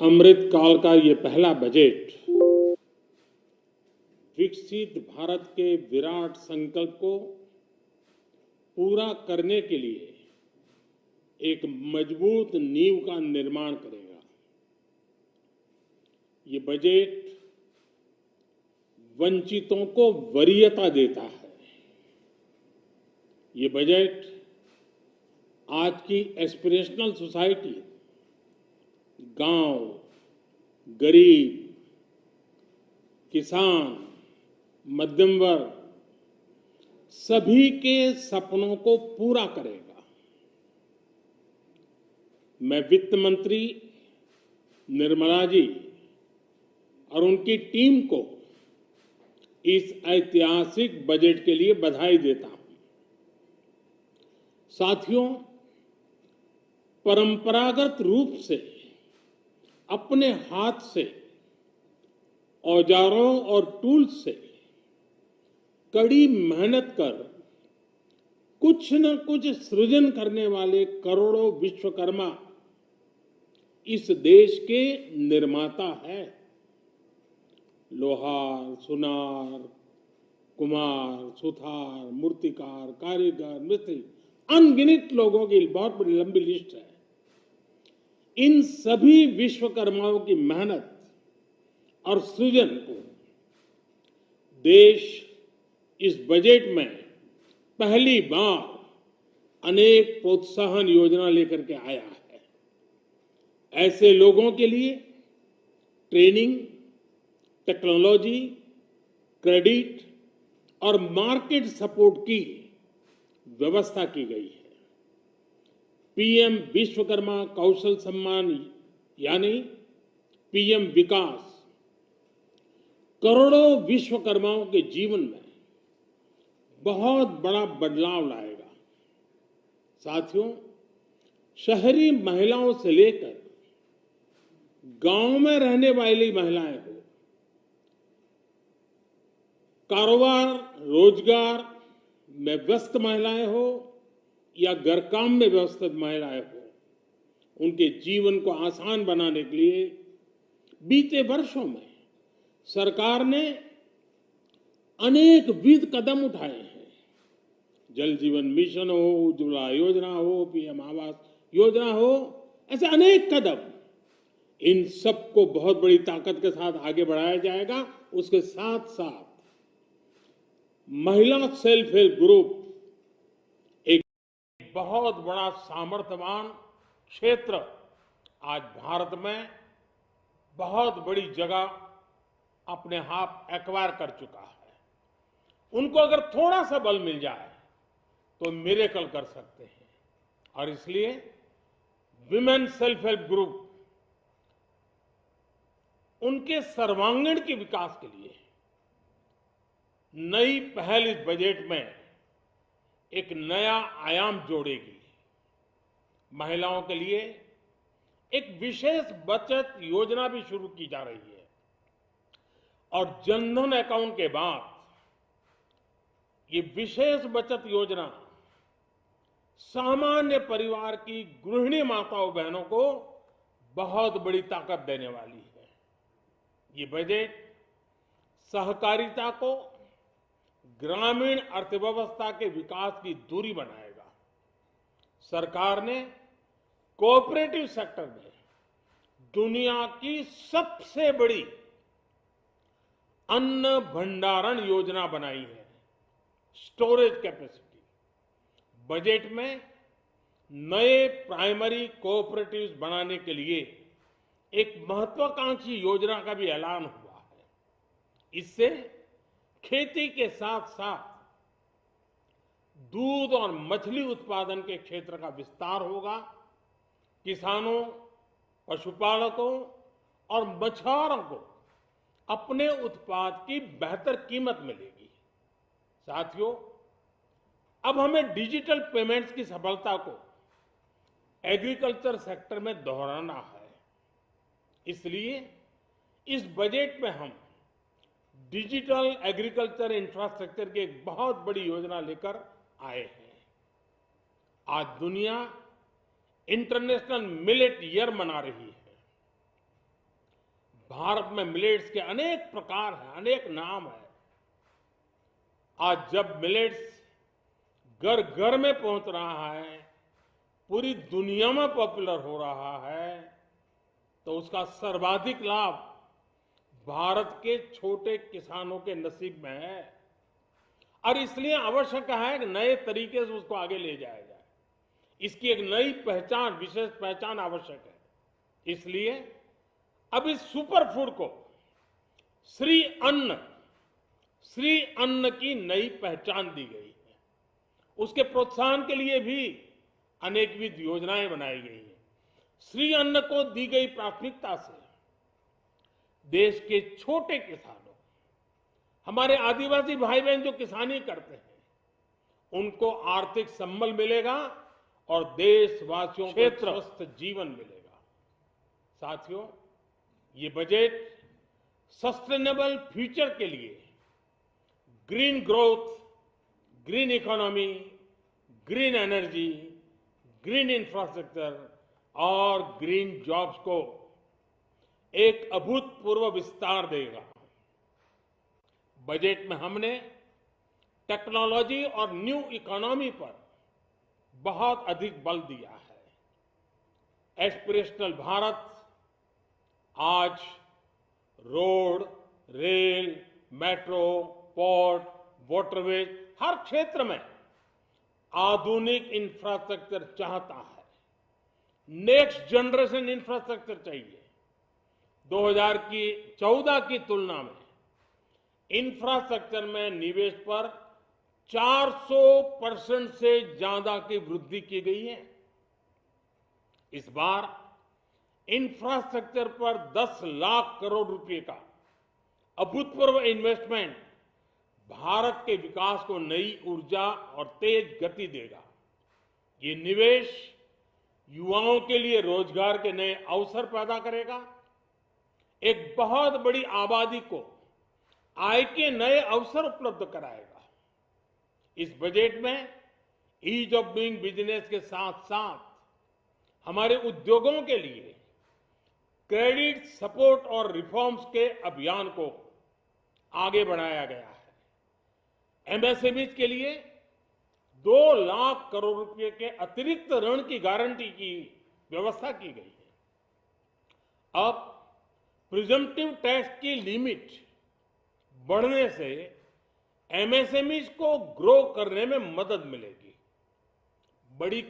अमृत काल का ये पहला बजट विकसित भारत के विराट संकल्प को पूरा करने के लिए एक मजबूत नींव का निर्माण करेगा। ये बजट वंचितों को वरीयता देता है। ये बजट आज की एस्पिरेशनल सोसाइटी, गांव, गरीब, किसान, मध्यम वर्ग सभी के सपनों को पूरा करेगा। मैं वित्त मंत्री निर्मला जी और उनकी टीम को इस ऐतिहासिक बजट के लिए बधाई देता हूं। साथियों, परंपरागत रूप से अपने हाथ से औजारों और टूल्स से कड़ी मेहनत कर कुछ न कुछ सृजन करने वाले करोड़ों विश्वकर्मा इस देश के निर्माता है। लोहार, सुनार, कुम्हार, सुथार, मूर्तिकार, कारीगर, मिस्त्री, अनगिनत लोगों की बहुत बड़ी लंबी लिस्ट है। इन सभी विश्वकर्माओं की मेहनत और सृजन को देश इस बजट में पहली बार अनेक प्रोत्साहन योजना लेकर के आया है। ऐसे लोगों के लिए ट्रेनिंग, टेक्नोलॉजी, क्रेडिट और मार्केट सपोर्ट की व्यवस्था की गई है। पीएम विश्वकर्मा कौशल सम्मान यानी पीएम विकास करोड़ों विश्वकर्माओं के जीवन में बहुत बड़ा बदलाव लाएगा। साथियों, शहरी महिलाओं से लेकर गांव में रहने वाली महिलाएं हो, कारोबार रोजगार में व्यस्त महिलाएं हो या घर काम में व्यस्त महिलाएं हो, उनके जीवन को आसान बनाने के लिए बीते वर्षों में सरकार ने अनेक विध कदम उठाए हैं। जल जीवन मिशन हो, उज्ज्वला योजना हो, पीएम आवास योजना हो, ऐसे अनेक कदम। इन सबको बहुत बड़ी ताकत के साथ आगे बढ़ाया जाएगा। उसके साथ साथ महिला सेल्फ हेल्प ग्रुप एक बहुत बड़ा सामर्थ्यवान क्षेत्र आज भारत में बहुत बड़ी जगह अपने हाथ एक्वायर कर चुका है। उनको अगर थोड़ा सा बल मिल जाए तो मिरेकल कर सकते हैं। और इसलिए विमेन सेल्फ हेल्प ग्रुप उनके सर्वांगीण के विकास के लिए नई पहल इस बजट में एक नया आयाम जोड़ेगी। महिलाओं के लिए एक विशेष बचत योजना भी शुरू की जा रही है और जनधन अकाउंट के बाद ये विशेष बचत योजना सामान्य परिवार की गृहिणी माताओं बहनों को बहुत बड़ी ताकत देने वाली है। ये बजट सहकारिता को ग्रामीण अर्थव्यवस्था के विकास की धुरी बनाएगा। सरकार ने कोऑपरेटिव सेक्टर में दुनिया की सबसे बड़ी अन्न भंडारण योजना बनाई है, स्टोरेज कैपेसिटी। बजट में नए प्राइमरी कोऑपरेटिव्स बनाने के लिए एक महत्वाकांक्षी योजना का भी ऐलान हुआ है। इससे खेती के साथ साथ दूध और मछली उत्पादन के क्षेत्र का विस्तार होगा। किसानों, पशुपालकों और मछुआरों को अपने उत्पाद की बेहतर कीमत मिलेगी। साथियों, अब हमें डिजिटल पेमेंट्स की सफलता को एग्रीकल्चर सेक्टर में दोहराना है। इसलिए इस बजट में हम डिजिटल एग्रीकल्चर इंफ्रास्ट्रक्चर की एक बहुत बड़ी योजना लेकर आए हैं। आज दुनिया इंटरनेशनल मिलेट ईयर मना रही है। भारत में मिलेट्स के अनेक प्रकार हैं, अनेक नाम हैं। आज जब मिलेट्स घर घर में पहुंच रहा है, पूरी दुनिया में पॉपुलर हो रहा है, तो उसका सर्वाधिक लाभ भारत के छोटे किसानों के नसीब में है। और इसलिए आवश्यक है कि नए तरीके से उसको आगे ले जाया जाए। इसकी एक नई पहचान, विशेष पहचान आवश्यक है। इसलिए अब इस सुपर फूड को श्री अन्न की नई पहचान दी गई है। उसके प्रोत्साहन के लिए भी अनेकविध योजनाएं बनाई गई हैं। श्री अन्न को दी गई प्राथमिकता से देश के छोटे किसानों, हमारे आदिवासी भाई बहन जो किसानी करते हैं, उनको आर्थिक संबल मिलेगा और देशवासियों को स्वस्थ जीवन मिलेगा। साथियों, ये बजट सस्टेनेबल फ्यूचर के लिए green growth, green economy, green energy, green infrastructure और ग्रीन जॉब्स को एक अभूतपूर्व विस्तार देगा। बजट में हमने टेक्नोलॉजी और न्यू इकोनॉमी पर बहुत अधिक बल दिया है। एस्पिरेशनल भारत आज road, rail, metro, port, waterways, हर क्षेत्र में आधुनिक इंफ्रास्ट्रक्चर चाहता है। नेक्स्ट जनरेशन इंफ्रास्ट्रक्चर चाहिए। 2014 की तुलना में इंफ्रास्ट्रक्चर में निवेश पर 400% से ज्यादा की वृद्धि की गई है। इस बार इंफ्रास्ट्रक्चर पर 10 लाख करोड़ रुपए का अभूतपूर्व इन्वेस्टमेंट भारत के विकास को नई ऊर्जा और तेज गति देगा। ये निवेश युवाओं के लिए रोजगार के नए अवसर पैदा करेगा, एक बहुत बड़ी आबादी को आय के नए अवसर उपलब्ध कराएगा। इस बजट में ईज ऑफ डूइंग बिजनेस के साथ साथ हमारे उद्योगों के लिए क्रेडिट सपोर्ट और रिफॉर्म्स के अभियान को आगे बढ़ाया गया है। एमएसएमईज के लिए 2 लाख करोड़ रुपए के अतिरिक्त ऋण की गारंटी की व्यवस्था की गई है। अब प्रिजम्पटिव टैक्स की लिमिट बढ़ने से एमएसएमईज को ग्रो करने में मदद मिलेगी। बड़ी